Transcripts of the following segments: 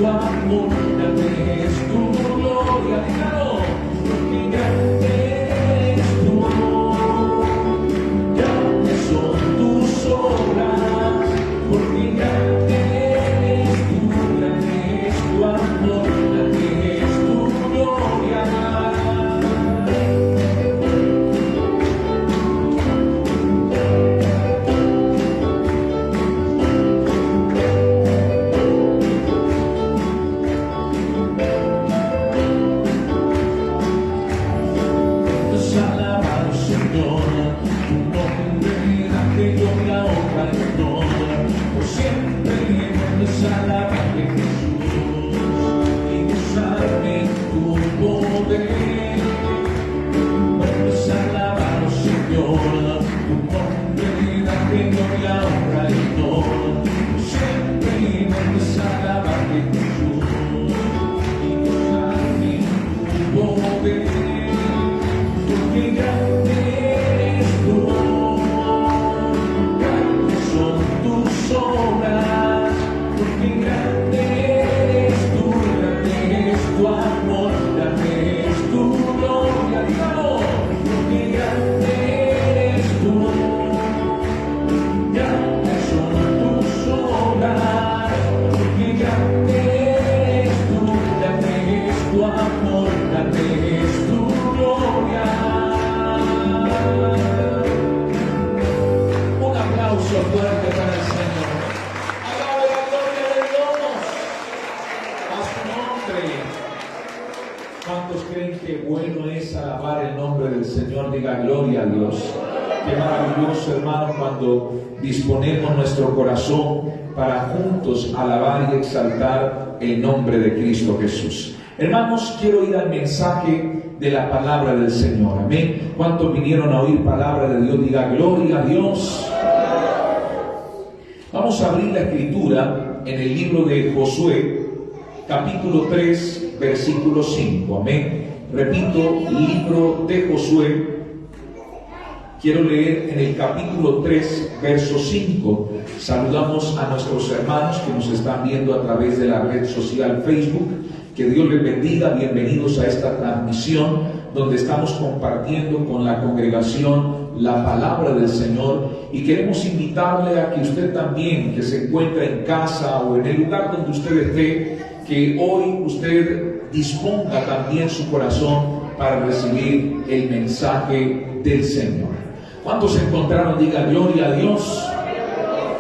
tu amor, grande es tu gloria. Dígalo, porque grande es tu amor, grandes son tus obras, porque grande es tu amor, grande es tu gloria. ¿Cuántos creen que bueno es alabar el nombre del Señor? Diga gloria a Dios. Qué maravilloso, hermano, cuando disponemos nuestro corazón para juntos alabar y exaltar el nombre de Cristo Jesús. Hermanos, quiero ir al mensaje de la palabra del Señor. Amén. ¿Cuántos vinieron a oír palabra de Dios? Diga gloria a Dios. Vamos a abrir la escritura en el libro de Josué, capítulo 3, versículo 5. Amén. Repito, libro de Josué. Quiero leer en el capítulo 3, verso 5. Saludamos a nuestros hermanos que nos están viendo a través de la red social Facebook. Que Dios les bendiga. Bienvenidos a esta transmisión donde estamos compartiendo con la congregación la palabra del Señor, y queremos invitarle a que usted también, que se encuentra en casa o en el lugar donde usted esté, que hoy usted disponga también su corazón para recibir el mensaje del Señor. ¿Cuántos se encontraron? Diga gloria a Dios.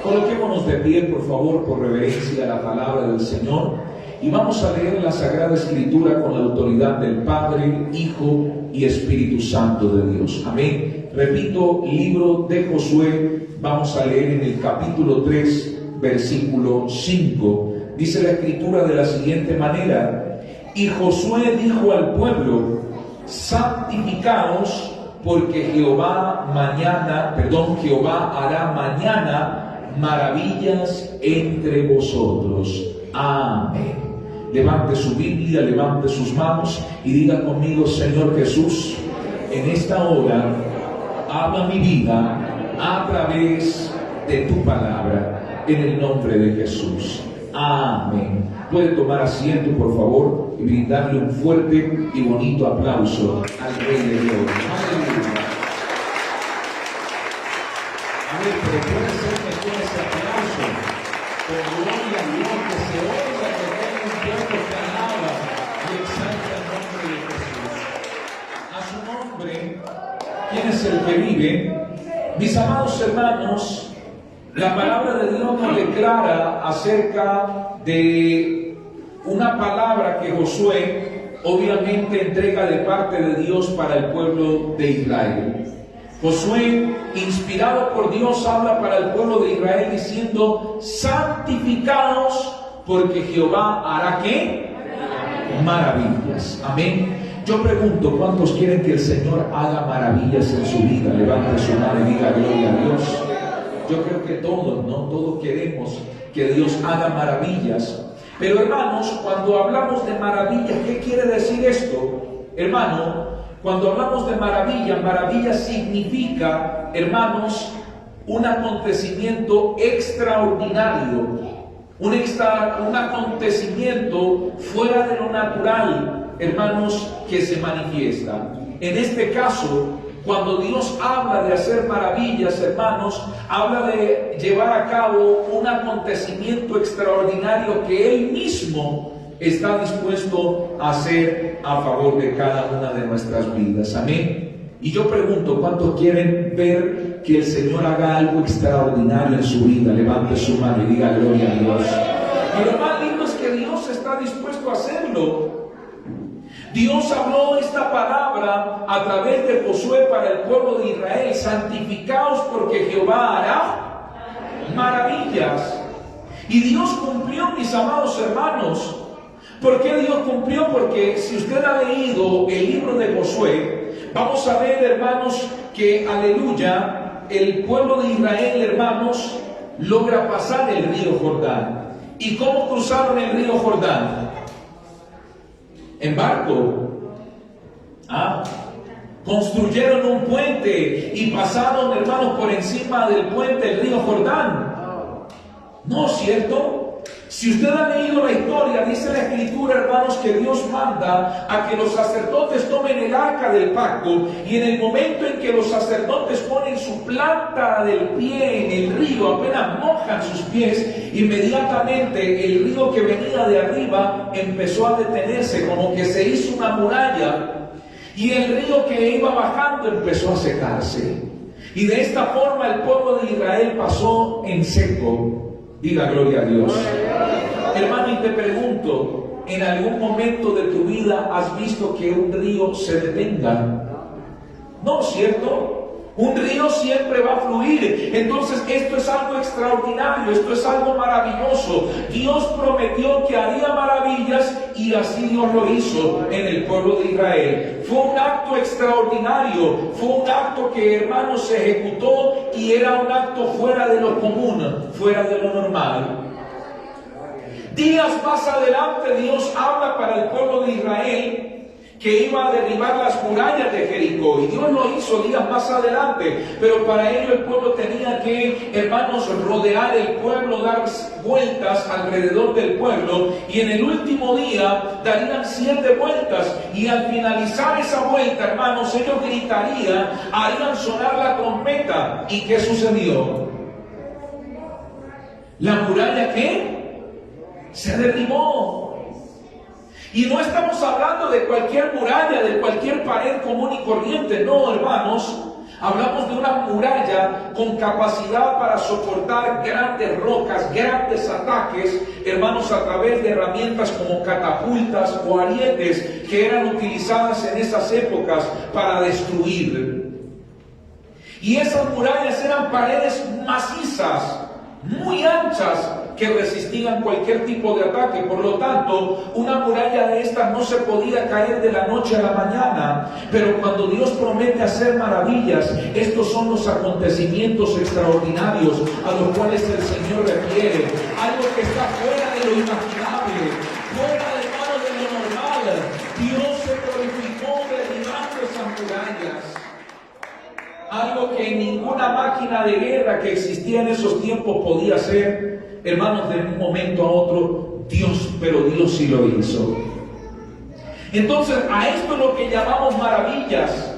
Coloquémonos de pie, por favor, por reverencia a la palabra del Señor, y vamos a leer la Sagrada Escritura con la autoridad del Padre, Hijo y Espíritu Santo de Dios. Amén. Repito, libro de Josué, vamos a leer en el capítulo 3, versículo 5. Dice la Escritura de la siguiente manera: y Josué dijo al pueblo: santificaos, porque Jehová hará mañana maravillas entre vosotros. Amén. Levante su Biblia, levante sus manos y diga conmigo: Señor Jesús, en esta hora habla mi vida a través de tu palabra, en el nombre de Jesús. Amén. Puede tomar asiento, por favor, y brindarle un fuerte y bonito aplauso al Rey de Dios. Aleluya. Amén. Pero puede ser que con ese aplauso, con gloria a Dios, que se oiga que tenga un pueblo que alaba y exalta el nombre de Jesús. A su nombre, ¿quién es el que vive? Mis amados hermanos, la palabra de Dios nos declara acerca de una palabra que Josué obviamente entrega de parte de Dios para el pueblo de Israel. Josué, inspirado por Dios, habla para el pueblo de Israel diciendo: santificados, porque Jehová hará ¿qué? Maravillas. Amén. Yo pregunto, ¿cuántos quieren que el Señor haga maravillas en su vida? Levante su mano y diga gloria a Dios. Yo creo que todos, ¿no? Todos queremos que Dios haga maravillas. Pero hermanos, cuando hablamos de maravillas, ¿qué quiere decir esto? Hermano, cuando hablamos de maravilla, maravilla significa, hermanos, un acontecimiento extraordinario, un acontecimiento fuera de lo natural, hermanos, que se manifiesta. En este caso, cuando Dios habla de hacer maravillas, hermanos, habla de llevar a cabo un acontecimiento extraordinario que Él mismo está dispuesto a hacer a favor de cada una de nuestras vidas. Amén. Y yo pregunto, ¿cuántos quieren ver que el Señor haga algo extraordinario en su vida? Levante su mano y diga gloria a Dios. Y lo más lindo es que Dios está dispuesto a hacerlo. Dios habló esta palabra a través de Josué para el pueblo de Israel: santificaos porque Jehová hará maravillas. Y Dios cumplió, mis amados hermanos. ¿Por qué Dios cumplió? Porque si usted ha leído el libro de Josué, vamos a ver, hermanos, que, aleluya, el pueblo de Israel, hermanos, logra pasar el río Jordán. ¿Y cómo cruzaron el río Jordán? En barco. Construyeron un puente y pasaron, hermanos, por encima del puente el río Jordán. ¿No es cierto? Si usted ha leído la historia, dice la Escritura, hermanos, que Dios manda a que los sacerdotes tomen el arca del pacto, y en el momento en que los sacerdotes ponen su planta del pie en el río, apenas mojan sus pies, inmediatamente el río que venía de arriba empezó a detenerse, como que se hizo una muralla, y el río que iba bajando empezó a secarse. Y de esta forma el pueblo de Israel pasó en seco. Diga gloria a Dios. Hermano, y te pregunto, ¿en algún momento de tu vida has visto que un río se detenga? ¿No es cierto? Un río siempre va a fluir. Entonces esto es algo extraordinario, esto es algo maravilloso. Dios prometió que haría maravillas y así Dios lo hizo en el pueblo de Israel. Fue un acto extraordinario, fue un acto que, hermanos, se ejecutó y era un acto fuera de lo común, fuera de lo normal. Días más adelante Dios habla para el pueblo de Israel que iba a derribar las murallas de Jericó, y Dios lo hizo días más adelante, pero para ello el pueblo tenía que, hermanos, rodear el pueblo, dar vueltas alrededor del pueblo, y en el último día darían 7 vueltas, y al finalizar esa vuelta, hermanos, ellos gritarían, harían sonar la trompeta. ¿Y qué sucedió? La muralla, ¿qué? Se derribó. Y no estamos hablando de cualquier muralla, de cualquier pared común y corriente, no, hermanos. Hablamos de una muralla con capacidad para soportar grandes rocas, grandes ataques, hermanos, a través de herramientas como catapultas o arietes que eran utilizadas en esas épocas para destruir. Y esas murallas eran paredes macizas, muy anchas, que resistían cualquier tipo de ataque. Por lo tanto, una muralla de estas no se podía caer de la noche a la mañana. Pero cuando Dios promete hacer maravillas, estos son los acontecimientos extraordinarios a los cuales el Señor refiere. Algo que está fuera de lo imaginable, fuera de lo normal. Dios se glorificó derribando esas murallas. Algo que ninguna máquina de guerra que existía en esos tiempos podía hacer. Hermanos, de un momento a otro, pero Dios sí lo hizo. Entonces, a esto es lo que llamamos maravillas.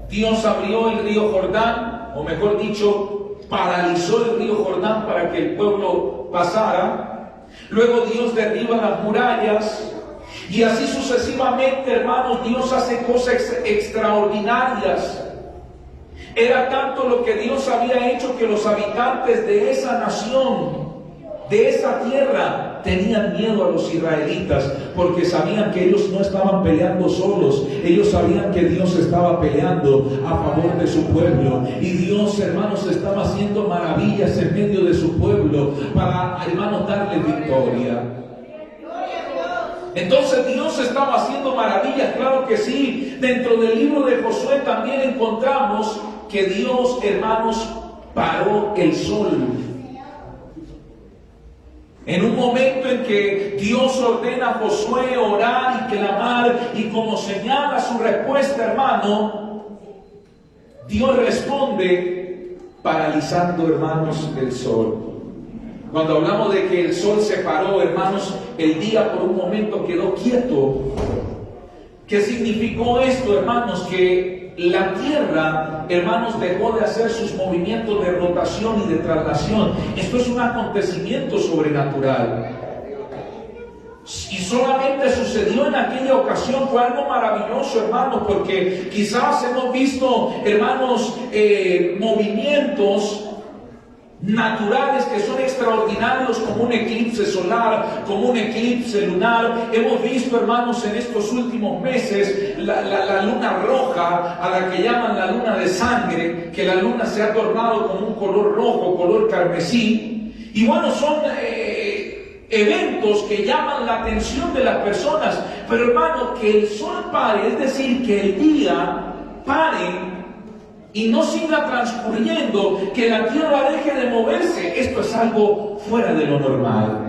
Dios abrió el río Jordán, o mejor dicho, paralizó el río Jordán para que el pueblo pasara. Luego Dios derriba las murallas. Y así sucesivamente, hermanos, Dios hace cosas extraordinarias. Era tanto lo que Dios había hecho que los habitantes de esa nación, de esa tierra, tenían miedo a los israelitas, porque sabían que ellos no estaban peleando solos. Ellos sabían que Dios estaba peleando a favor de su pueblo, y Dios, hermanos, estaba haciendo maravillas en medio de su pueblo para, hermanos, darle victoria. Entonces Dios estaba haciendo maravillas, claro que sí. Dentro del libro de Josué también encontramos que Dios, hermanos, paró el sol. En un momento en que Dios ordena a Josué orar y clamar, y como señala su respuesta, hermano, Dios responde paralizando, hermanos, el sol. Cuando hablamos de que el sol se paró, hermanos, el día por un momento quedó quieto. ¿Qué significó esto, hermanos? Que la tierra, hermanos, dejó de hacer sus movimientos de rotación y de traslación. Esto es un acontecimiento sobrenatural. Y solamente sucedió en aquella ocasión. Fue algo maravilloso, hermanos, porque quizás hemos visto, hermanos, movimientos naturales que son extraordinarios, como un eclipse solar, como un eclipse lunar. Hemos visto, hermanos, en estos últimos meses la luna roja, a la que llaman la luna de sangre, que la luna se ha tornado con un color rojo, color carmesí. Y bueno, son eventos que llaman la atención de las personas. Pero, hermano, que el sol pare, es decir, que el día pare y no siga transcurriendo, que la tierra deje de moverse, esto es algo fuera de lo normal.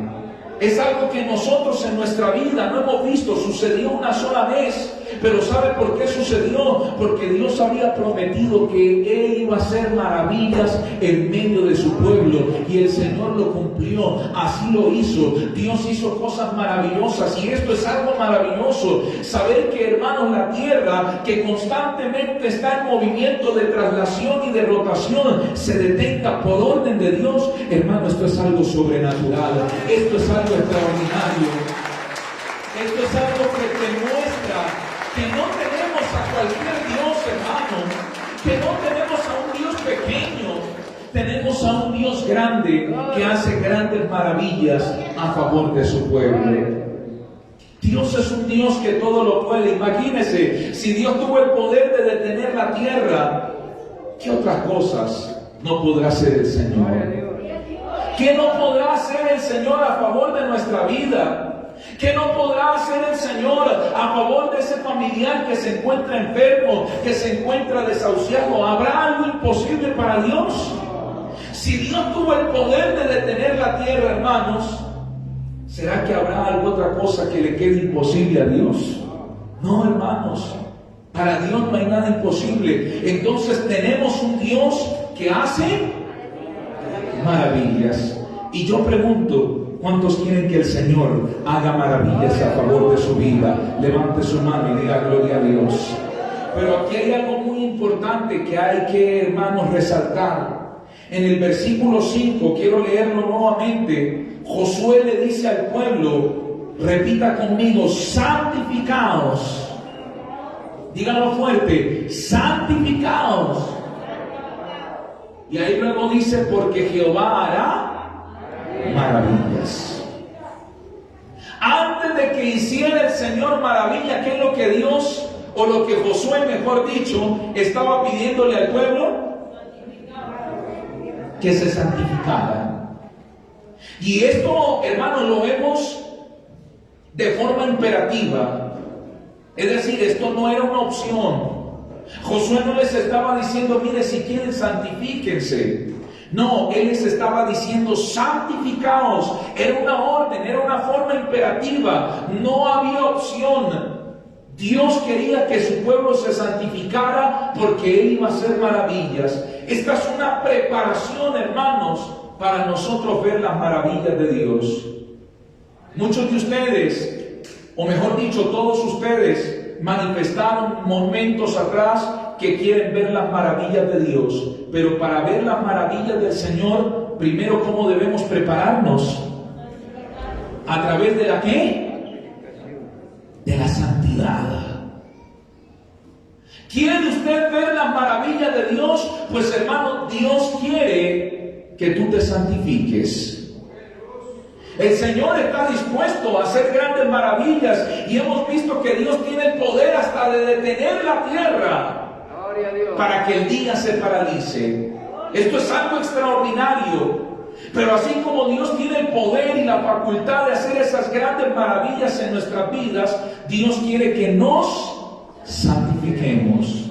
Es algo que nosotros en nuestra vida no hemos visto. Sucedió una sola vez. Pero ¿sabe por qué sucedió? Porque Dios había prometido que Él iba a hacer maravillas en medio de su pueblo. Y el Señor lo cumplió. Así lo hizo. Dios hizo cosas maravillosas. Y esto es algo maravilloso. Saber que, hermanos, la tierra, que constantemente está en movimiento de traslación y de rotación, se detenga por orden de Dios. Hermano, esto es algo sobrenatural. Esto es algo extraordinario. Esto es algo que te muestra que no tenemos a cualquier Dios, hermano, que no tenemos a un Dios pequeño, tenemos a un Dios grande que hace grandes maravillas a favor de su pueblo. Dios es un Dios que todo lo puede. Imagínese, si Dios tuvo el poder de detener la tierra, ¿qué otras cosas no podrá hacer el Señor? ¿Qué no podrá hacer el Señor a favor de nuestra vida? ¿Qué no podrá hacer el Señor a favor de ese familiar que se encuentra enfermo, que se encuentra desahuciado? ¿Habrá algo imposible para Dios? Si Dios tuvo el poder de detener la tierra, hermanos, ¿será que habrá alguna otra cosa que le quede imposible a Dios? No, hermanos. Para Dios no hay nada imposible. Entonces tenemos un Dios que hace maravillas. Y yo pregunto, ¿cuántos quieren que el Señor haga maravillas a favor de su vida? Levante su mano y diga gloria a Dios. Pero aquí hay algo muy importante que hay que, hermanos, resaltar. En el versículo 5, quiero leerlo nuevamente. Josué le dice al pueblo, repita conmigo, santificaos. Díganlo fuerte, santificaos. Y ahí luego dice, porque Jehová hará maravillas. Antes de que hiciera el Señor maravilla, ¿qué es lo que Dios, o lo que Josué, mejor dicho, estaba pidiéndole al pueblo? Que se santificara. Y esto, hermanos, lo vemos de forma imperativa. Es decir, esto no era una opción. Josué no les estaba diciendo, mire, si quieren santifíquense. No, Él les estaba diciendo, santificaos. Era una orden, era una forma imperativa. No había opción. Dios quería que su pueblo se santificara porque Él iba a hacer maravillas. Esta es una preparación, hermanos, para nosotros ver las maravillas de Dios. Muchos de ustedes, o mejor dicho, todos ustedes, manifestaron momentos atrás que quieren ver las maravillas de Dios. Pero para ver las maravillas del Señor, primero, ¿cómo debemos prepararnos? ¿A través de la qué? De la santidad. ¿Quiere usted ver las maravillas de Dios? Pues, hermano, Dios quiere que tú te santifiques. El Señor está dispuesto a hacer grandes maravillas y hemos visto que Dios tiene el poder hasta de detener la tierra para que el día se paralice. Esto es algo extraordinario. Pero así como Dios tiene el poder y la facultad de hacer esas grandes maravillas en nuestras vidas, Dios quiere que nos santifiquemos.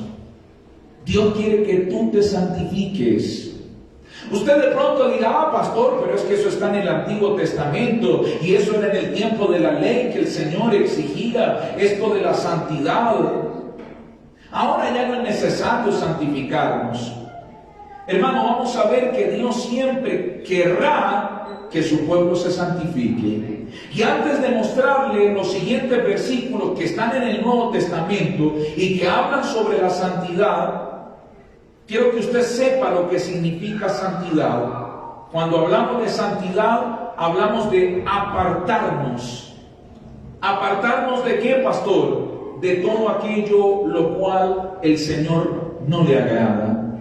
Dios quiere que tú te santifiques. Usted de pronto dirá, pastor, pero es que eso está en el Antiguo Testamento y eso era en el tiempo de la ley que el Señor exigía, esto de la santidad. Ahora ya no es necesario santificarnos. Hermano, vamos a ver que Dios siempre querrá que su pueblo se santifique. Y antes de mostrarle los siguientes versículos que están en el Nuevo Testamento y que hablan sobre la santidad, quiero que usted sepa lo que significa santidad. Cuando hablamos de santidad, hablamos de apartarnos. ¿Apartarnos de qué, pastor? De todo aquello lo cual el Señor no le agrada.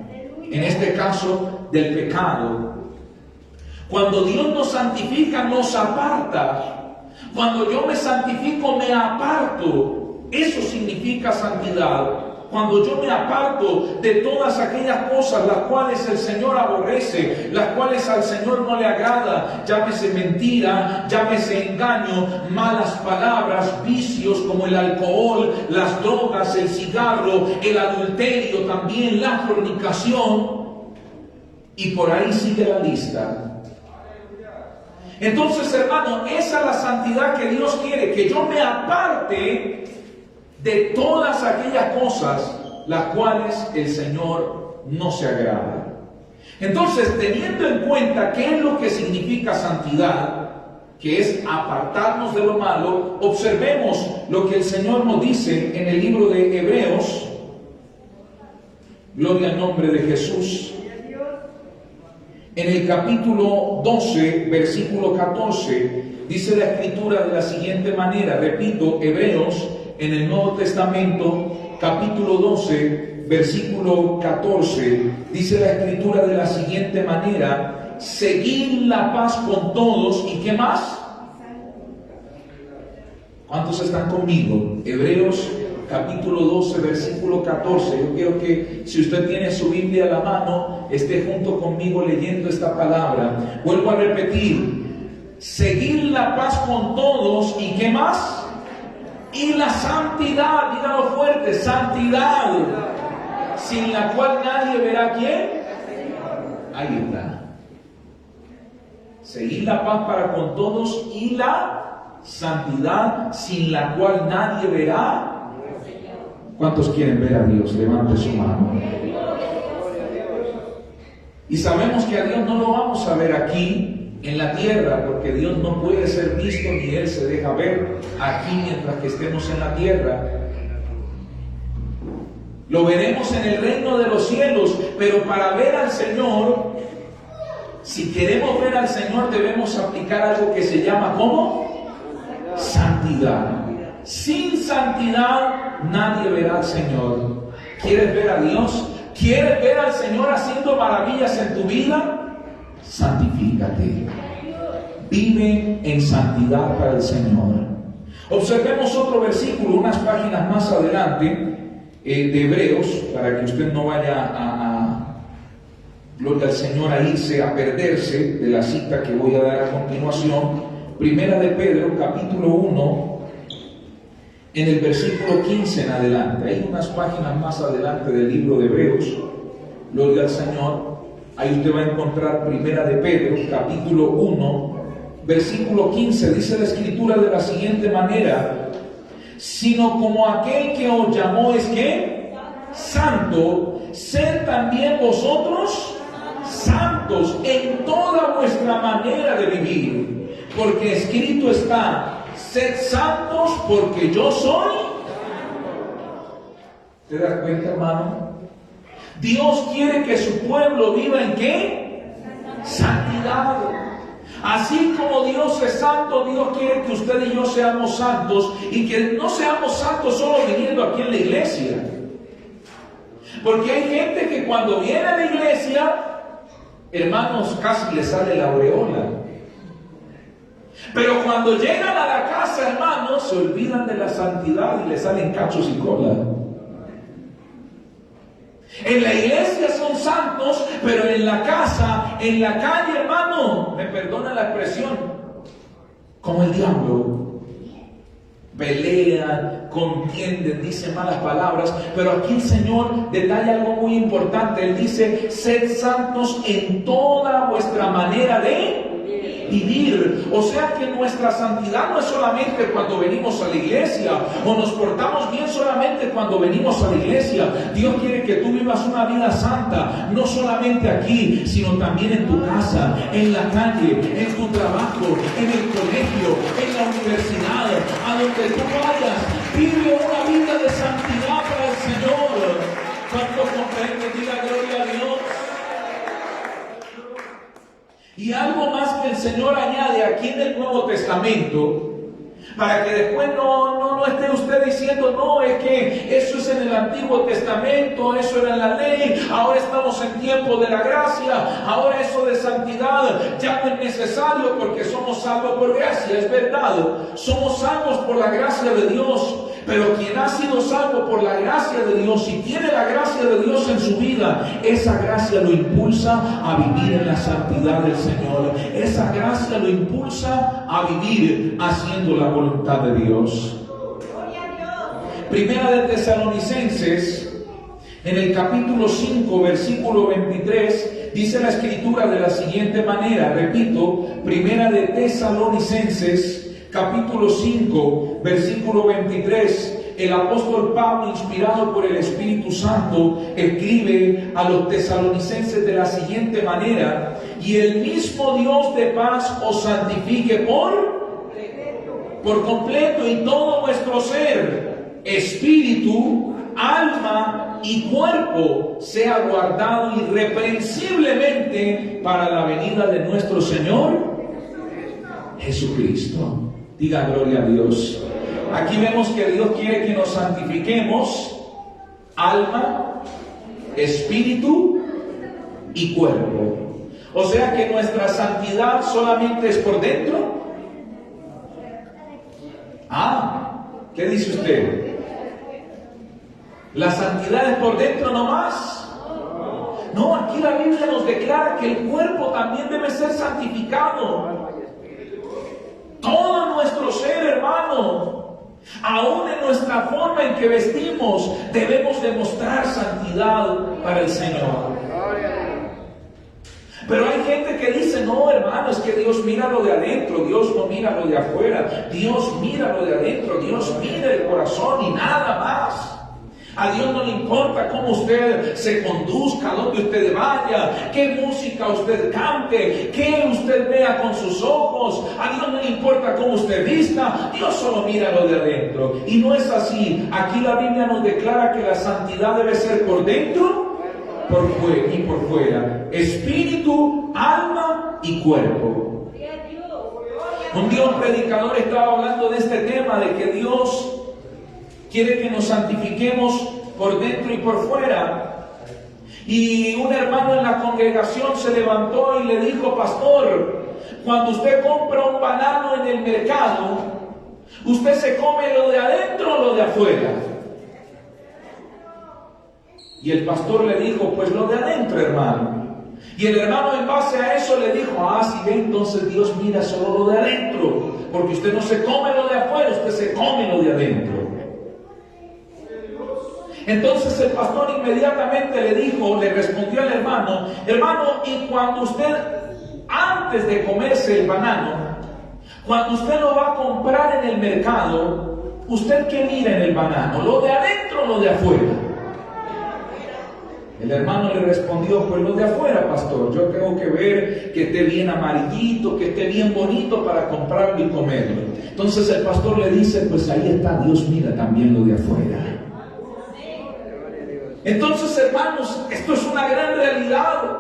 En este caso, del pecado. Cuando Dios nos santifica, nos aparta. Cuando yo me santifico, me aparto. Eso significa santidad. Cuando yo me aparto de todas aquellas cosas las cuales el Señor aborrece, las cuales al Señor no le agrada, llámese mentira, llámese engaño, malas palabras, vicios como el alcohol, las drogas, el cigarro, el adulterio también, la fornicación, y por ahí sigue la lista. Entonces, hermano, esa es la santidad que Dios quiere, que yo me aparte de todas aquellas cosas las cuales el Señor no se agrada. Entonces, teniendo en cuenta qué es lo que significa santidad, que es apartarnos de lo malo, observemos lo que el Señor nos dice en el libro de Hebreos. Gloria al nombre de Jesús. En el capítulo 12, versículo 14, dice la Escritura de la siguiente manera. Repito, Hebreos, en el Nuevo Testamento, capítulo 12, versículo 14, dice la Escritura de la siguiente manera: seguid la paz con todos. ¿Y qué más? ¿Cuántos están conmigo? Hebreos capítulo 12, versículo 14. Yo quiero que, si usted tiene su Biblia a la mano, esté junto conmigo leyendo esta palabra. Vuelvo a repetir: seguid la paz con todos. ¿Y qué más? Y la santidad, dígalo fuerte, santidad, sin la cual nadie verá quién. Ahí está. Seguid la paz para con todos y la santidad, sin la cual nadie verá. ¿Cuántos quieren ver a Dios? Levante su mano. Y sabemos que a Dios no lo vamos a ver aquí en la tierra, porque Dios no puede ser visto ni Él se deja ver aquí mientras que estemos en la tierra. Lo veremos en el reino de los cielos, pero para ver al Señor, si queremos ver al Señor, debemos aplicar algo que se llama ¿cómo? Santidad. Sin santidad nadie verá al Señor. ¿Quieres ver a Dios? ¿Quieres ver al Señor haciendo maravillas en tu vida? Santifícate. Vive en santidad para el Señor. Observemos otro versículo, unas páginas más adelante, de Hebreos, para que usted no vaya gloria al Señor, a irse, a perderse de la cita que voy a dar a continuación. Primera de Pedro, capítulo 1, en el versículo 15 en adelante. Hay unas páginas más adelante del libro de Hebreos. Gloria al Señor. Ahí usted va a encontrar Primera de Pedro, capítulo 1, versículo 15. Dice la Escritura de la siguiente manera: sino como aquel que os llamó es ¿qué? Santo, sed también vosotros santos en toda vuestra manera de vivir, porque escrito está: sed santos porque yo soy. ¿Te das cuenta, hermano? Dios quiere que su pueblo viva ¿en qué? Santidad. Así como Dios es santo, Dios quiere que usted y yo seamos santos, y que no seamos santos solo viniendo aquí en la iglesia. Porque hay gente que cuando viene a la iglesia, hermanos, casi le sale la aureola. Pero cuando llegan a la casa, hermanos, se olvidan de la santidad y le salen cachos y cola. En la iglesia son santos, pero en la casa, en la calle, hermano, me perdona la expresión, como el diablo. Pelean, contienden, dicen malas palabras, pero aquí el Señor detalla algo muy importante. Él dice: sed santos en toda vuestra manera de vivir. O sea que nuestra santidad no es solamente cuando venimos a la iglesia, o nos portamos bien solamente cuando venimos a la iglesia. Dios quiere que tú vivas una vida santa, no solamente aquí, sino también en tu casa, en la calle, en tu trabajo, en el colegio, en la universidad, a donde tú vayas. Vive una vida de santidad para el Señor. ¿Cuánto comprende? Diga gloria a Dios. Y algo más que el Señor añade aquí en el Nuevo Testamento, para que después no esté usted diciendo, no, es que eso es en el Antiguo Testamento, eso era en la ley, ahora estamos en tiempo de la gracia, ahora eso de santidad ya no es necesario porque somos salvos por gracia. Es verdad, somos salvos por la gracia de Dios. Pero quien ha sido salvo por la gracia de Dios y tiene la gracia de Dios en su vida, esa gracia lo impulsa a vivir en la santidad del Señor. Esa gracia lo impulsa a vivir haciendo la voluntad de Dios. Primera de Tesalonicenses, en el capítulo 5, versículo 23, dice la Escritura de la siguiente manera. Repito, Primera de Tesalonicenses, capítulo 5, versículo 23, el apóstol Pablo, inspirado por el Espíritu Santo, escribe a los tesalonicenses de la siguiente manera: y el mismo Dios de paz os santifique por completo, y todo vuestro ser, espíritu, alma y cuerpo sea guardado irreprensiblemente para la venida de nuestro Señor Jesucristo. Diga gloria a Dios. Aquí vemos que Dios quiere que nos santifiquemos alma, espíritu y cuerpo. O sea que nuestra santidad solamente es por dentro. ¿Qué dice usted? ¿La santidad es por dentro nomás? No, aquí la Biblia nos declara que el cuerpo también debe ser santificado. Todo nuestro ser, hermano, aún en nuestra forma en que vestimos, debemos demostrar santidad para el Señor. Pero hay gente que dice, no, hermano, es que Dios mira lo de adentro, Dios no mira lo de afuera. Dios mira lo de adentro, Dios mira el corazón y nada más. A Dios no le importa cómo usted se conduzca, a dónde usted vaya, qué música usted cante, qué usted vea con sus ojos. A Dios no le importa cómo usted vista. Dios solo mira lo de adentro. Y no es así. Aquí la Biblia nos declara que la santidad debe ser por dentro, por fuera y por fuera. Espíritu, alma y cuerpo. Un día un predicador estaba hablando de este tema, de que Dios quiere que nos santifiquemos por dentro y por fuera. Y un hermano en la congregación se levantó y le dijo: pastor, cuando usted compra un banano en el mercado, ¿usted se come lo de adentro o lo de afuera? Y el pastor le dijo: pues lo de adentro, hermano. Y el hermano, en base a eso, le dijo: si ve, entonces Dios mira solo lo de adentro, porque usted no se come lo de afuera, usted se come lo de adentro. Entonces el pastor inmediatamente le respondió al hermano: hermano, y cuando usted, antes de comerse el banano, cuando usted lo va a comprar en el mercado, ¿usted qué mira en el banano? ¿Lo de adentro o lo de afuera? El hermano le respondió: pues lo de afuera, pastor. Yo tengo que ver que esté bien amarillito, que esté bien bonito para comprarlo y comerlo. Entonces el pastor le dice: pues ahí está, Dios mira también lo de afuera. Entonces, hermanos, esto es una gran realidad.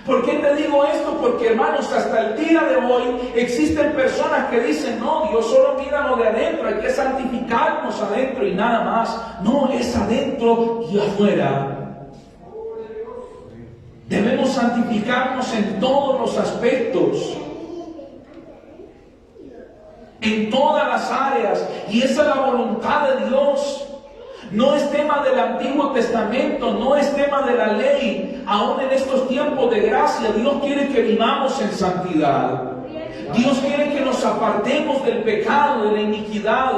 ¿Por qué te digo esto? Porque, hermanos, hasta el día de hoy existen personas que dicen: no, Dios solo mira lo de adentro, hay que santificarnos adentro y nada más. No, es adentro y afuera. Debemos santificarnos en todos los aspectos, en todas las áreas, y esa es la voluntad de Dios. No es tema del Antiguo Testamento, no es tema de la ley. Aún en estos tiempos de gracia, Dios quiere que vivamos en santidad. Dios quiere que nos apartemos del pecado, de la iniquidad.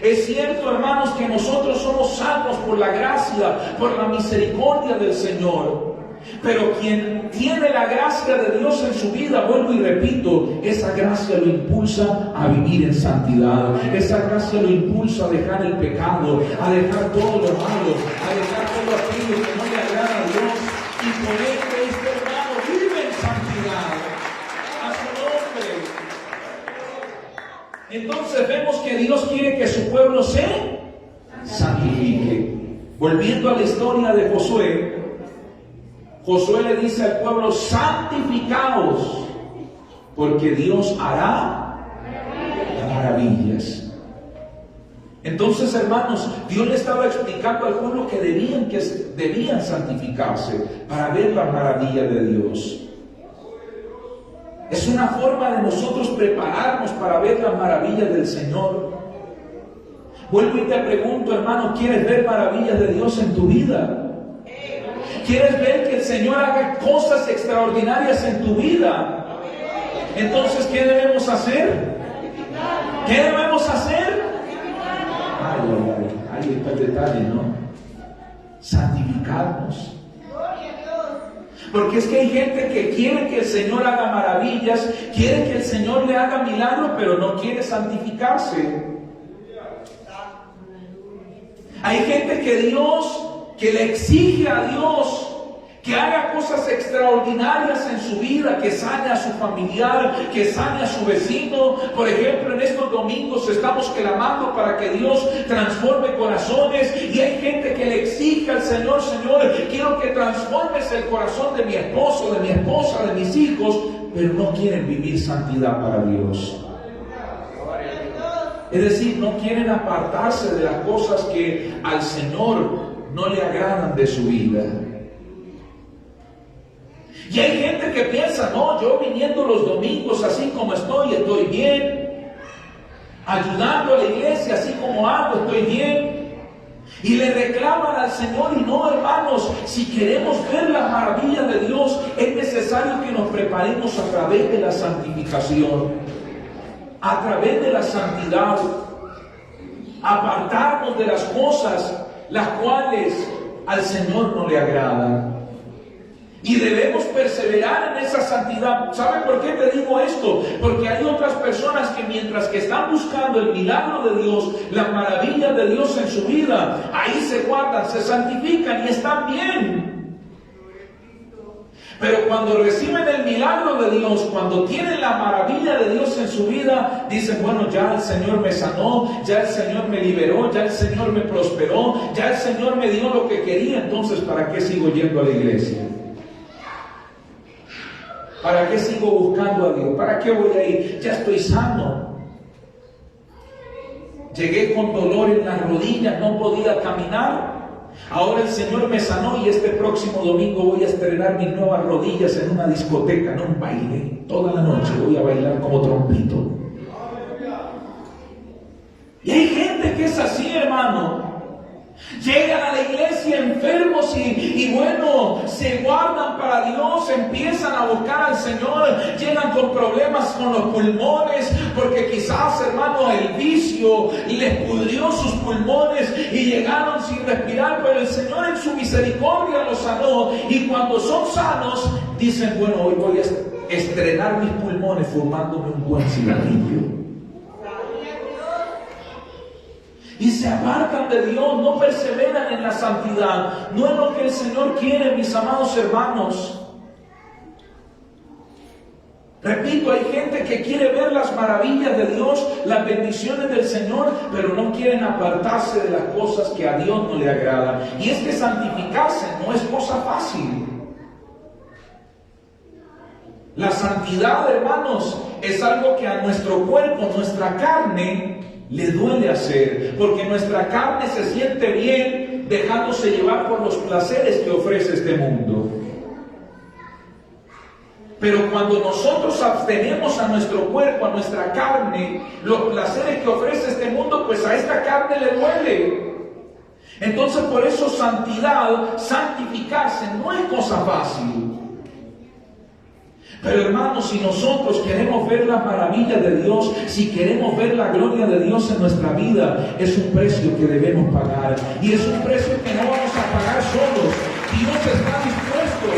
Es cierto, hermanos, que nosotros somos salvos por la gracia, por la misericordia del Señor. Pero quien tiene la gracia de Dios en su vida, vuelvo y repito, esa gracia lo impulsa a vivir en santidad. Esa gracia lo impulsa a dejar el pecado, a dejar todo lo malo, a dejar todo aquello que no le agrada a Dios. Y por eso este hermano vive en santidad a su nombre. Entonces vemos que Dios quiere que su pueblo se santifique. Volviendo a la historia de Josué, Josué le dice al pueblo: santificaos, porque Dios hará maravillas. Entonces, hermanos, Dios le estaba explicando al pueblo que debían santificarse para ver la maravilla de Dios. Es una forma de nosotros prepararnos para ver las maravillas del Señor. Vuelvo y te pregunto, hermano, ¿quieres ver maravillas de Dios en tu vida? ¿Quieres ver que el Señor haga cosas extraordinarias en tu vida? Entonces, ¿qué debemos hacer? ¿Qué debemos hacer? Ahí está el detalle, ¿no? Santificarnos. Porque es que hay gente que quiere que el Señor haga maravillas, quiere que el Señor le haga milagros, pero no quiere santificarse. Hay gente que le exige a Dios que haga cosas extraordinarias en su vida, que sane a su familiar, que sane a su vecino. Por ejemplo, en estos domingos estamos clamando para que Dios transforme corazones, y hay gente que le exige al Señor: Señor, quiero que transformes el corazón de mi esposo, de mi esposa, de mis hijos, pero no quieren vivir santidad para Dios. Es decir, no quieren apartarse de las cosas que al Señor no le agradan de su vida. Y hay gente que piensa: no, yo viniendo los domingos así como estoy bien, ayudando a la iglesia así como hago, estoy bien. Y le reclaman al Señor. Y no, hermanos, si queremos ver las maravillas de Dios, es necesario que nos preparemos a través de la santificación, a través de la santidad, apartarnos de las cosas las cuales al Señor no le agradan. Y debemos perseverar en esa santidad. ¿Sabe por qué te digo esto? Porque hay otras personas que mientras que están buscando el milagro de Dios, las maravillas de Dios en su vida, ahí se guardan, se santifican y están bien. Pero cuando reciben el milagro de Dios, cuando tienen la maravilla de Dios en su vida, dicen: bueno, ya el Señor me sanó, ya el Señor me liberó, ya el Señor me prosperó, ya el Señor me dio lo que quería. Entonces, ¿para qué sigo yendo a la iglesia? ¿Para qué sigo buscando a Dios? ¿Para qué voy a ir? Ya estoy sano. Llegué con dolor en las rodillas, no podía caminar. Ahora el Señor me sanó, y este próximo domingo voy a estrenar mis nuevas rodillas en una discoteca, en un baile. Toda la noche voy a bailar como trompito. Y hay gente que es así, hermano. Llegan a la iglesia enfermos y bueno, se guardan para Dios, empiezan a buscar al Señor, llegan con problemas con los pulmones, porque quizás, hermano, el vicio les pudrió sus pulmones y llegaron sin respirar, pero el Señor en su misericordia los sanó, y cuando son sanos, dicen: bueno, hoy voy a estrenar mis pulmones fumándome un buen cigarrillo. Y se apartan de Dios, no perseveran en la santidad. No es lo que el Señor quiere, mis amados hermanos. Repito, hay gente que quiere ver las maravillas de Dios, las bendiciones del Señor, pero no quieren apartarse de las cosas que a Dios no le agradan. Y es que santificarse no es cosa fácil. La santidad, hermanos, es algo que a nuestro cuerpo, nuestra carne, le duele hacer, porque nuestra carne se siente bien dejándose llevar por los placeres que ofrece este mundo. Pero cuando nosotros abstenemos a nuestro cuerpo, a nuestra carne, los placeres que ofrece este mundo, pues a esta carne le duele. Entonces, por eso santidad, santificarse, no es cosa fácil. Pero hermanos, si nosotros queremos ver la maravilla de Dios, si queremos ver la gloria de Dios en nuestra vida, es un precio que debemos pagar. Y es un precio que no vamos a pagar solos. Dios está dispuesto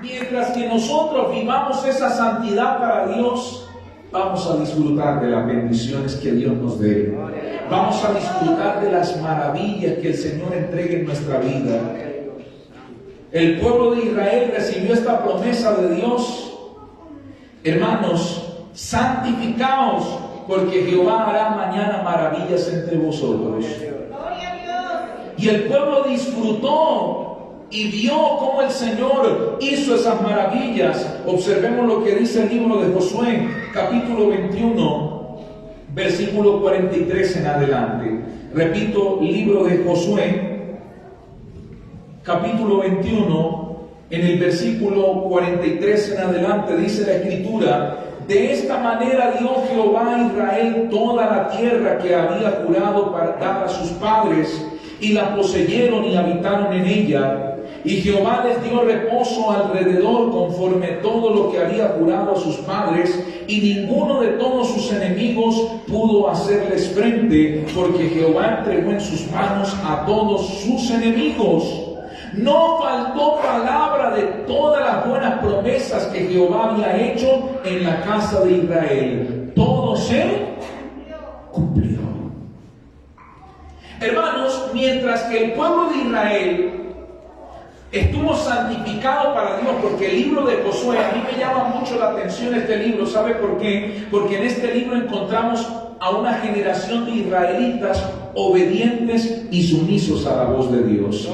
mientras que nosotros vivamos esa santidad para Dios, vamos a disfrutar de las bendiciones que Dios nos dé. Vamos a disfrutar de las maravillas que el Señor entregue en nuestra vida. El pueblo de Israel recibió esta promesa de Dios. Hermanos, santificaos, porque Jehová hará mañana maravillas entre vosotros. Y el pueblo disfrutó y vio cómo el Señor hizo esas maravillas. Observemos lo que dice el libro de Josué, capítulo 21, versículo 43 en adelante. Repito, libro de Josué, capítulo 21, en el versículo 43 en adelante, dice la Escritura: de esta manera dio Jehová a Israel toda la tierra que había jurado para dar a sus padres, y la poseyeron y habitaron en ella. Y Jehová les dio reposo alrededor conforme todo lo que había jurado a sus padres, y ninguno de todos sus enemigos pudo hacerles frente, porque Jehová entregó en sus manos a todos sus enemigos. No faltó palabra de todas las buenas promesas que Jehová había hecho en la casa de Israel. Todo se cumplió. Hermanos, mientras que el pueblo de Israel estuvo santificado para Dios, porque el libro de Josué, a mí me llama mucho la atención este libro. ¿Sabe por qué? Porque en este libro encontramos a una generación de israelitas obedientes y sumisos a la voz de Dios.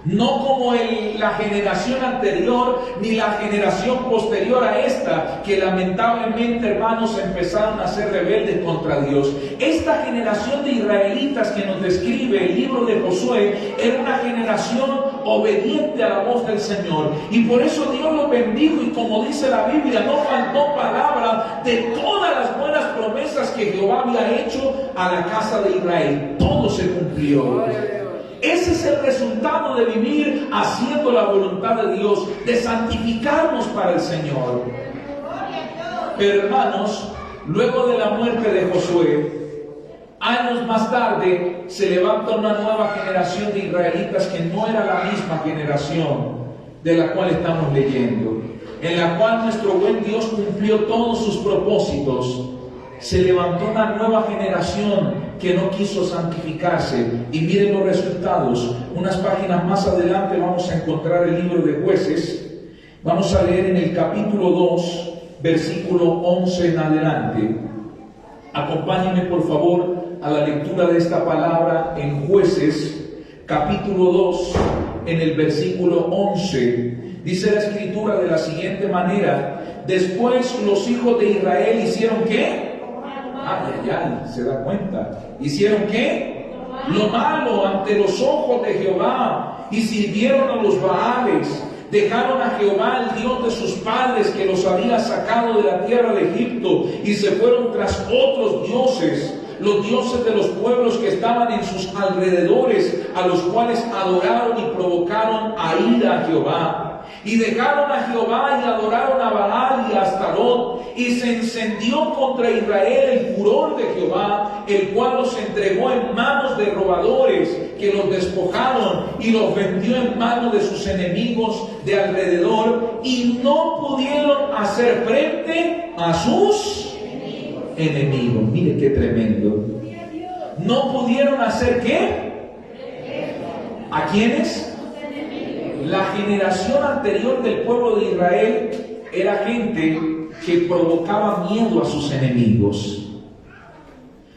No como la generación anterior ni la generación posterior a esta, que lamentablemente, hermanos, empezaron a ser rebeldes contra Dios. Esta generación de israelitas que nos describe el libro de Josué era una generación obediente a la voz del Señor, y por eso Dios los bendijo. Y como dice la Biblia, no faltó palabra de todas las buenas promesas que Jehová había hecho a la casa de Israel. Todo se cumplió. Ese es el resultado de vivir haciendo la voluntad de Dios, de santificarnos para el Señor. Pero hermanos, luego de la muerte de Josué, años más tarde, se levanta una nueva generación de israelitas que no era la misma generación de la cual estamos leyendo, en la cual nuestro buen Dios cumplió todos sus propósitos. Se levantó una nueva generación que no quiso santificarse, y miren los resultados. Unas páginas más adelante vamos a encontrar el libro de Jueces. Vamos a leer en el capítulo 2, versículo 11 en adelante. Acompáñenme por favor a la lectura de esta palabra en Jueces, capítulo 2, en el versículo 11. Dice la Escritura de la siguiente manera: después los hijos de Israel hicieron ¿qué? ¿Se da cuenta? ¿Hicieron qué? Lo malo ante los ojos de Jehová, y sirvieron a los Baales. Dejaron a Jehová, el Dios de sus padres, que los había sacado de la tierra de Egipto, y se fueron tras otros dioses, los dioses de los pueblos que estaban en sus alrededores, a los cuales adoraron y provocaron a ira a Jehová. Y dejaron a Jehová y adoraron a Baal y a Astarot, y se encendió contra Israel el furor de Jehová, el cual los entregó en manos de robadores, que los despojaron y los vendió en manos de sus enemigos de alrededor, y no pudieron hacer frente a sus enemigos. Mire qué tremendo. No pudieron hacer ¿qué? ¿A quiénes? La generación anterior del pueblo de Israel era gente que provocaba miedo a sus enemigos.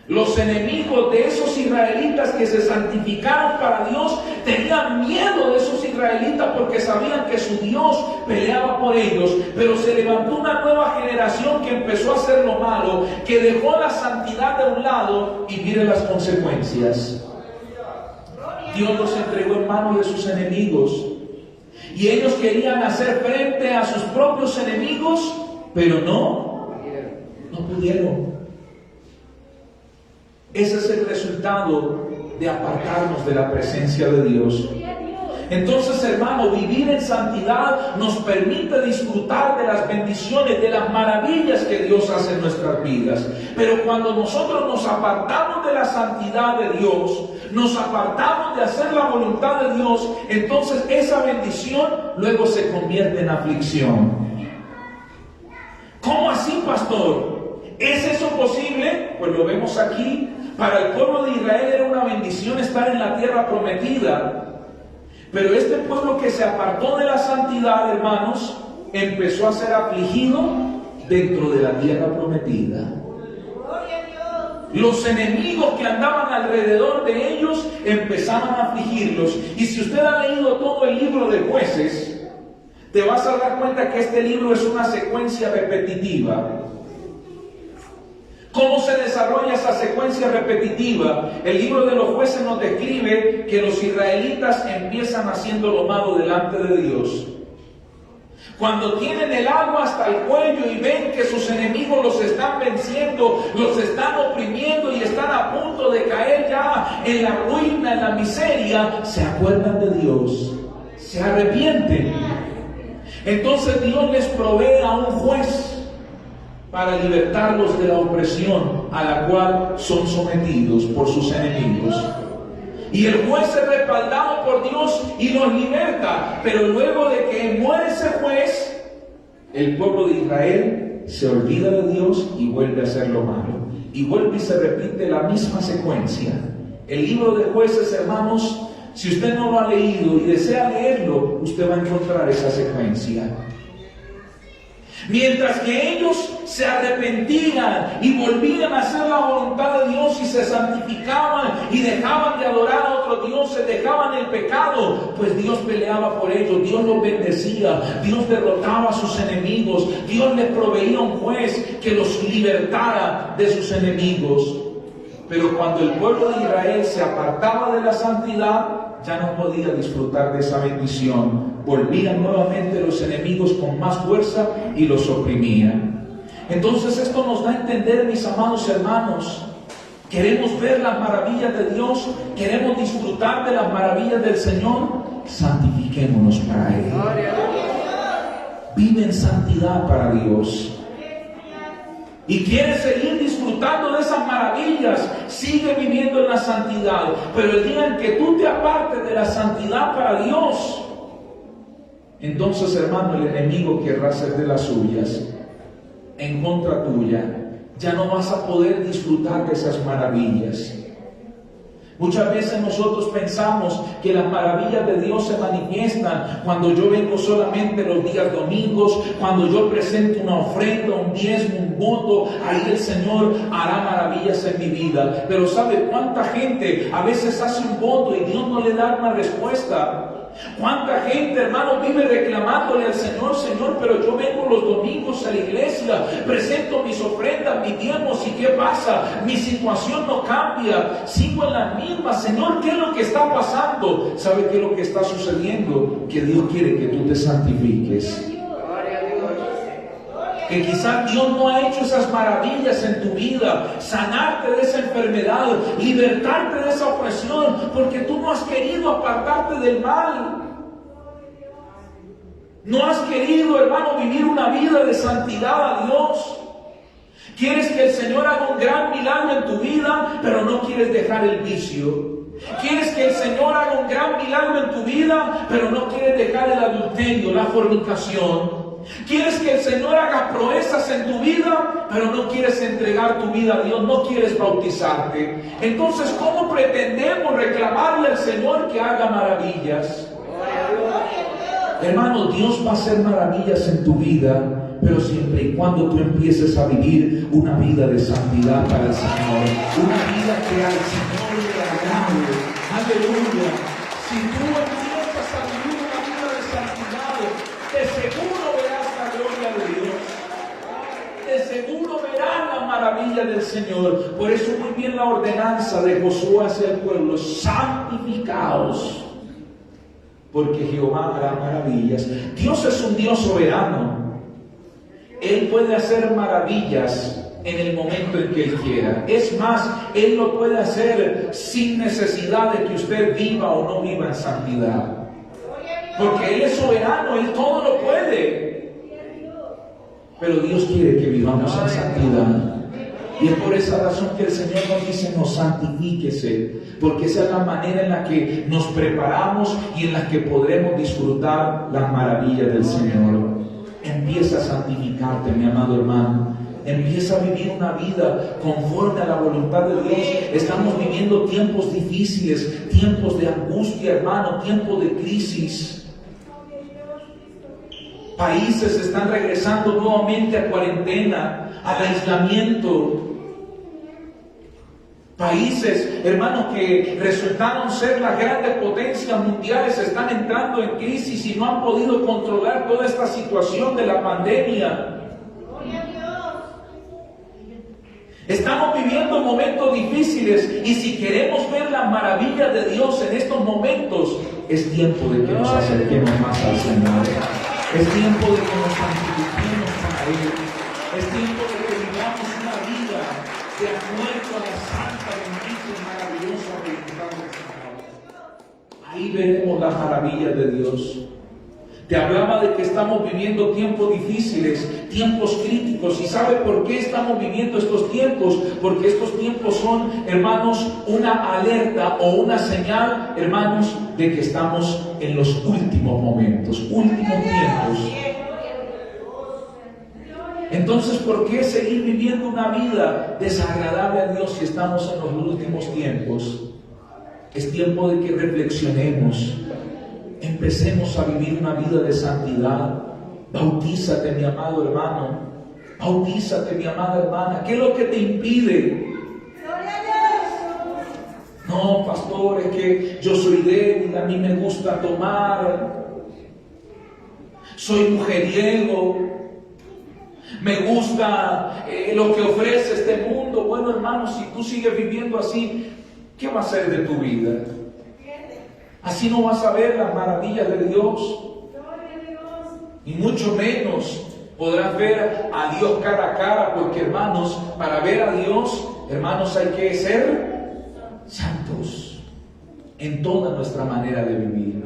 Los enemigos de esos israelitas que se santificaron para Dios tenían miedo de esos israelitas, porque sabían que su Dios peleaba por ellos. Pero se levantó una nueva generación que empezó a hacer lo malo, que dejó la santidad de un lado, y mire las consecuencias. Dios los entregó en manos de sus enemigos, y ellos querían hacer frente a sus propios enemigos, pero no pudieron. Ese es el resultado de apartarnos de la presencia de Dios. Entonces, hermano, vivir en santidad nos permite disfrutar de las bendiciones, de las maravillas que Dios hace en nuestras vidas. Pero cuando nosotros nos apartamos de la santidad de Dios, nos apartamos de hacer la voluntad de Dios, entonces esa bendición luego se convierte en aflicción. ¿Cómo así, pastor? ¿Es eso posible? Pues lo vemos aquí. Para el pueblo de Israel era una bendición estar en la tierra prometida. Pero este pueblo que se apartó de la santidad, hermanos, empezó a ser afligido dentro de la tierra prometida. Los enemigos que andaban alrededor de ellos empezaban a afligirlos. Y si usted ha leído todo el libro de Jueces, te vas a dar cuenta que este libro es una secuencia repetitiva. ¿Cómo se desarrolla esa secuencia repetitiva? El libro de los Jueces nos describe que los israelitas empiezan haciendo lo malo delante de Dios. Cuando tienen el agua hasta el cuello y ven que sus enemigos los están venciendo, los están oprimiendo y están a punto de caer ya en la ruina, en la miseria, se acuerdan de Dios, se arrepienten. Entonces Dios les provee a un juez para libertarlos de la opresión a la cual son sometidos por sus enemigos. Y el juez es respaldado por Dios y los liberta. Pero luego de que muere ese juez, el pueblo de Israel se olvida de Dios y vuelve a hacer lo malo. Y vuelve y se repite la misma secuencia. El libro de Jueces, hermanos, si usted no lo ha leído y desea leerlo, usted va a encontrar esa secuencia. Mientras que ellos se arrepentían y volvían a hacer la voluntad de Dios y se santificaban y dejaban de adorar a otros dioses, dejaban el pecado, pues Dios peleaba por ellos, Dios los bendecía, Dios derrotaba a sus enemigos, Dios les proveía un juez que los libertara de sus enemigos. Pero cuando el pueblo de Israel se apartaba de la santidad, ya no podía disfrutar de esa bendición. Volvían nuevamente los enemigos con más fuerza y los oprimían. Entonces esto nos da a entender, mis amados hermanos, queremos ver las maravillas de Dios, queremos disfrutar de las maravillas del Señor, santifiquémonos para Él. Vive en santidad para Dios. Y quieres seguir disfrutando de esas maravillas, sigue viviendo en la santidad. Pero el día en que tú te apartes de la santidad para Dios, entonces, hermano, el enemigo querrá hacer de las suyas en contra tuya. Ya no vas a poder disfrutar de esas maravillas. Muchas veces nosotros pensamos que las maravillas de Dios se manifiestan cuando yo vengo solamente los días domingos, cuando yo presento una ofrenda, un diezmo, un voto, ahí el Señor hará maravillas en mi vida. Pero ¿sabe cuánta gente a veces hace un voto y Dios no le da una respuesta? ¿Cuánta gente, hermano, vive reclamándole al Señor, Señor, pero yo vengo los domingos a la iglesia, presento mis ofrendas, mis diezmos, ¿y qué pasa? Mi situación no cambia, sigo en la misma. Señor, ¿qué es lo que está pasando? ¿Sabe qué es lo que está sucediendo? Que Dios quiere que tú te santifiques. Que quizás Dios no ha hecho esas maravillas en tu vida, sanarte de esa enfermedad, libertarte de esa opresión, porque tú no has querido apartarte del mal. No has querido, hermano, vivir una vida de santidad a Dios. Quieres que el Señor haga un gran milagro en tu vida, pero no quieres dejar el vicio. Quieres que el Señor haga un gran milagro en tu vida, pero no quieres dejar el adulterio, la fornicación. Quieres que el Señor haga proezas en tu vida, pero no quieres entregar tu vida a Dios, no quieres bautizarte. Entonces, ¿cómo pretendemos reclamarle al Señor que haga maravillas? Hermano, Dios va a hacer maravillas en tu vida, pero siempre y cuando tú empieces a vivir una vida de santidad para el Señor, una vida que al Señor le agrade. Aleluya. Si tú empiezas a vivir una vida de santidad, de seguro verás la gloria de Dios. De seguro verás la maravilla del Señor. Por eso muy bien la ordenanza de Josué hacia el pueblo: santificaos, porque Jehová hará maravillas. Dios es un Dios soberano. Él puede hacer maravillas en el momento en que Él quiera. Es más, Él lo puede hacer sin necesidad de que usted viva o no viva en santidad. Porque Él es soberano, Él todo lo puede. Pero Dios quiere que vivamos en santidad. Y es por esa razón que el Señor nos dice, no, santifíquese, porque esa es la manera en la que nos preparamos y en la que podremos disfrutar las maravillas del Señor. Empieza a santificarte, mi amado hermano. Empieza a vivir una vida conforme a la voluntad de Dios. Estamos viviendo tiempos difíciles, tiempos de angustia, hermano, tiempos de crisis. Países están regresando nuevamente a cuarentena, al aislamiento. Países, hermanos, que resultaron ser las grandes potencias mundiales están entrando en crisis y no han podido controlar toda esta situación de la pandemia. Estamos viviendo momentos difíciles y si queremos ver las maravillas de Dios en estos momentos, es tiempo de que nos acerquemos más al Señor. Es tiempo de que nos santifiquemos para Él. Es tiempo de que vivamos una vida de acuerdo a la santa, bendita y maravillosa voluntad del Señor. Ahí veremos las maravillas de Dios. Te hablaba de que estamos viviendo tiempos difíciles, tiempos críticos. ¿Y sabe por qué estamos viviendo estos tiempos? Porque estos tiempos son, hermanos, una alerta o una señal, hermanos, de que estamos en los últimos momentos, últimos tiempos. Entonces, ¿por qué seguir viviendo una vida desagradable a Dios si estamos en los últimos tiempos? Es tiempo de que reflexionemos. Empecemos a vivir una vida de santidad. Bautízate, mi amado hermano. Bautízate, mi amada hermana. ¿Qué es lo que te impide? No, pastor, es que yo soy débil, a mí me gusta tomar. Soy mujeriego. Me gusta lo que ofrece este mundo. Bueno, hermano, si tú sigues viviendo así, ¿qué va a ser de tu vida? Así no vas a ver las maravillas de Dios. Y mucho menos podrás ver a Dios cara a cara, porque, hermanos, para ver a Dios, hermanos, hay que ser santos en toda nuestra manera de vivir.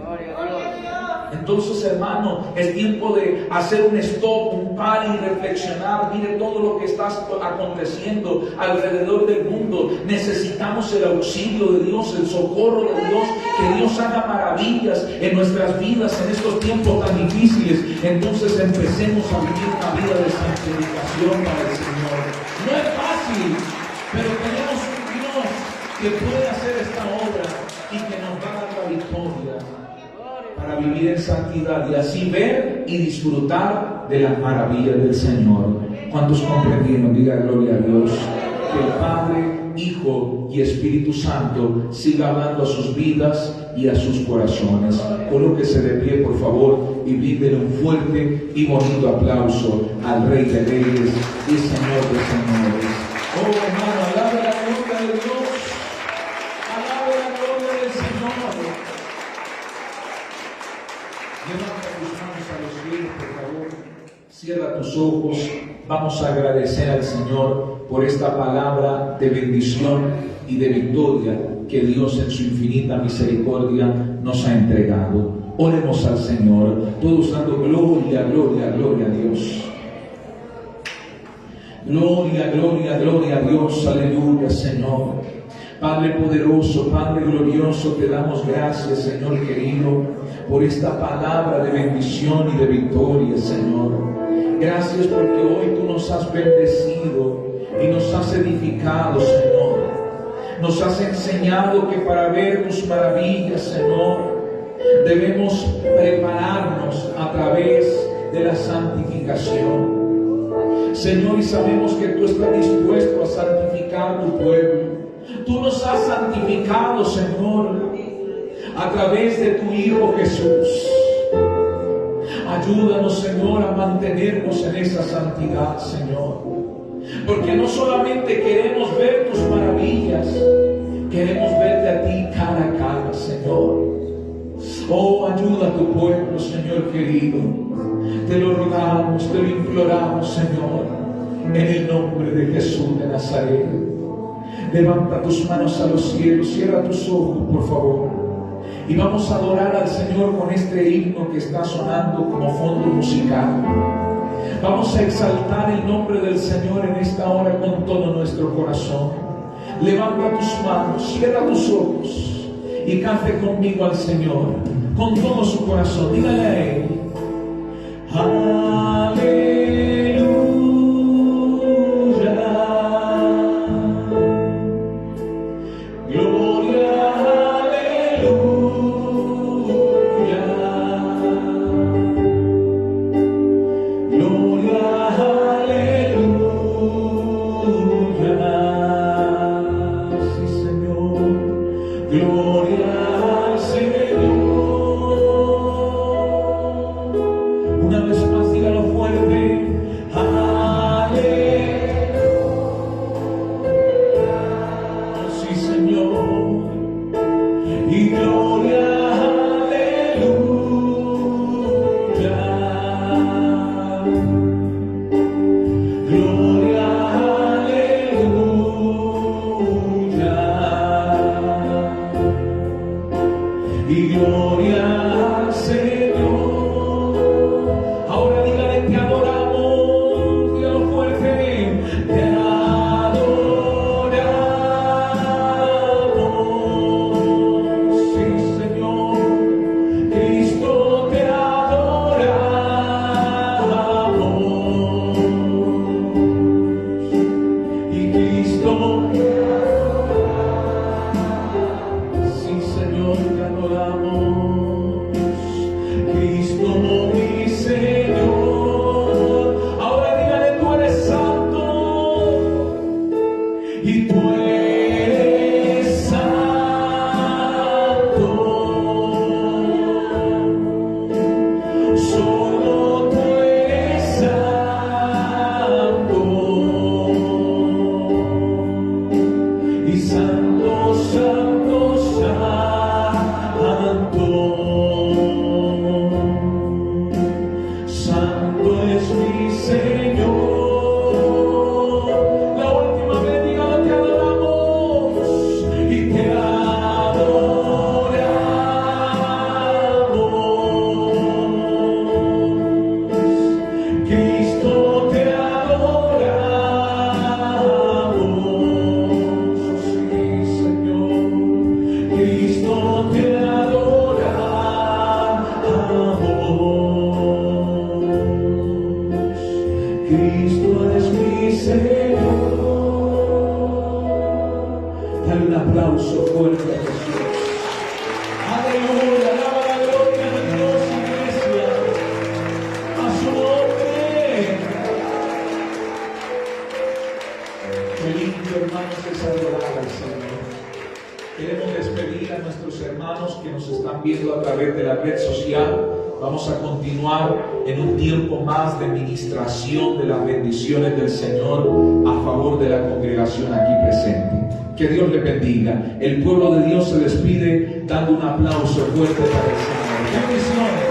Entonces, hermano, es tiempo de hacer un stop, un par y reflexionar. Mire todo lo que está aconteciendo alrededor del mundo. Necesitamos el auxilio de Dios, el socorro de Dios, que Dios haga maravillas en nuestras vidas en estos tiempos tan difíciles. Entonces empecemos a vivir una vida de santificación para el Señor. No es fácil, pero tenemos un Dios que puede hacer esta obra y que nos va a dar la victoria para vivir en santidad y así ver y disfrutar de las maravillas del Señor. ¿Cuántos comprendieron? Diga gloria a Dios. Que el Padre, Hijo y Espíritu Santo siga hablando a sus vidas y a sus corazones. Colóquese de pie, por favor, y bríndele un fuerte y bonito aplauso al Rey de Reyes y Señor de Señores. Oh, hermano, alabe la gloria de Dios. Alabe la gloria del Señor. Levanta tus manos a los cielos, por favor. Cierra tus ojos. Vamos a agradecer al Señor por esta palabra de bendición y de victoria que Dios en su infinita misericordia nos ha entregado. Oremos al Señor, todos dando gloria, gloria, gloria a Dios. Gloria, gloria, gloria a Dios. Aleluya, Señor. Padre poderoso, Padre glorioso, te damos gracias, Señor querido, por esta palabra de bendición y de victoria, Señor. Gracias porque hoy tú nos has bendecido y nos has edificado, Señor. Nos has enseñado que para ver tus maravillas, Señor, debemos prepararnos a través de la santificación. Señor, y sabemos que tú estás dispuesto a santificar tu pueblo. Tú nos has santificado, Señor, a través de tu Hijo Jesús. Ayúdanos, Señor, a mantenernos en esa santidad, Señor. Porque no solamente queremos ver tus maravillas, queremos verte a ti cara a cara, Señor. Oh, ayuda a tu pueblo, Señor querido. Te lo rogamos, te lo imploramos, Señor, en el nombre de Jesús de Nazaret. Levanta tus manos a los cielos, cierra tus ojos, por favor. Y vamos a adorar al Señor con este himno que está sonando como fondo musical. Vamos a exaltar el nombre del Señor en esta hora con todo nuestro corazón. Levanta tus manos, cierra tus ojos y cante conmigo al Señor con todo su corazón. Dígale a Él: viendo a través de la red social. Vamos a continuar en un tiempo más de ministración de las bendiciones del Señor a favor de la congregación aquí presente. Que Dios le bendiga. El pueblo de Dios se despide dando un aplauso fuerte para el Señor. ¡Bendiciones!